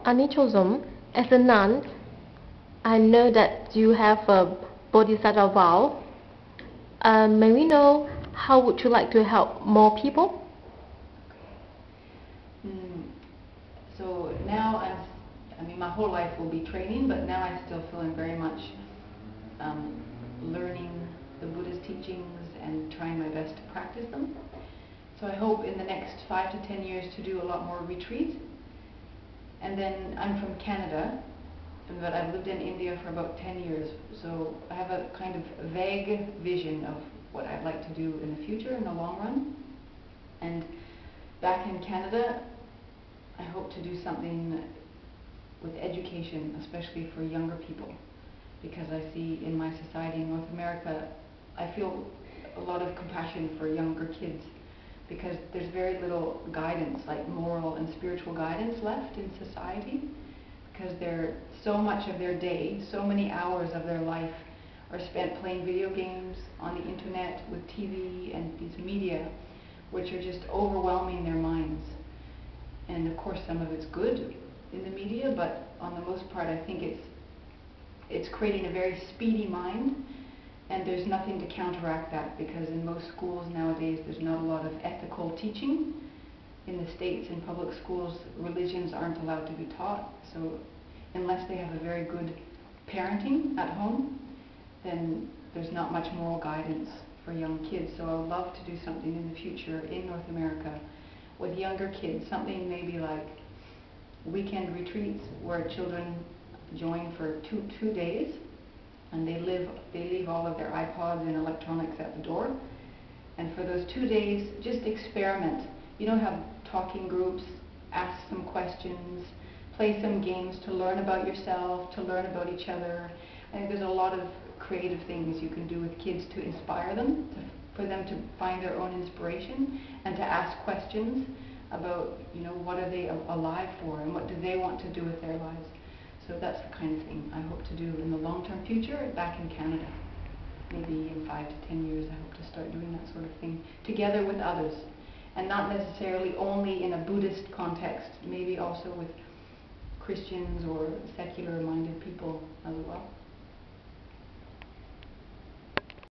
Ani Chozom, as a nun, I know that you have a bodhisattva vow. May we know how would you like to help more people? So now my whole life will be training, but now I still feel I'm very much learning the Buddha's teachings and trying my best to practice them. So I hope in the next 5 to 10 years to do a lot more retreats. And then I'm from Canada, but I've lived in India for about 10 years, so I have a kind of vague vision of what I'd like to do in the future, in the long run. And back in Canada, I hope to do something with education, especially for younger people, because I see in my society in North America, I feel a lot of compassion for younger kids, because there's very little guidance, like moral and spiritual guidance left in society, because so much of their day, so many hours of their life are spent playing video games, on the internet, with TV and these media, which are just overwhelming their minds. And of course some of it's good in the media, but on the most part I think it's creating a very speedy mind, and there's nothing to counteract that, because in most schools nowadays there's not a lot of ethical teaching. In the States, in public schools, religions aren't allowed to be taught, so unless they have a very good parenting at home, then there's not much moral guidance for young kids. So I would love to do something in the future in North America with younger kids, something maybe like weekend retreats where children join for two days, and they leave all of their iPods and electronics at the door, and for those 2 days just experiment. Have talking groups, ask some questions, play some games to learn about yourself, to learn about each other. I think there's a lot of creative things you can do with kids to inspire them, for them to find their own inspiration, and to ask questions about, what are they alive for, and what do they want to do with their lives. So that's the kind of thing I hope to do in the long-term future back in Canada. Maybe in 5 to 10 years I hope to start doing that sort of thing together with others, and not necessarily only in a Buddhist context, maybe also with Christians or secular-minded people as well.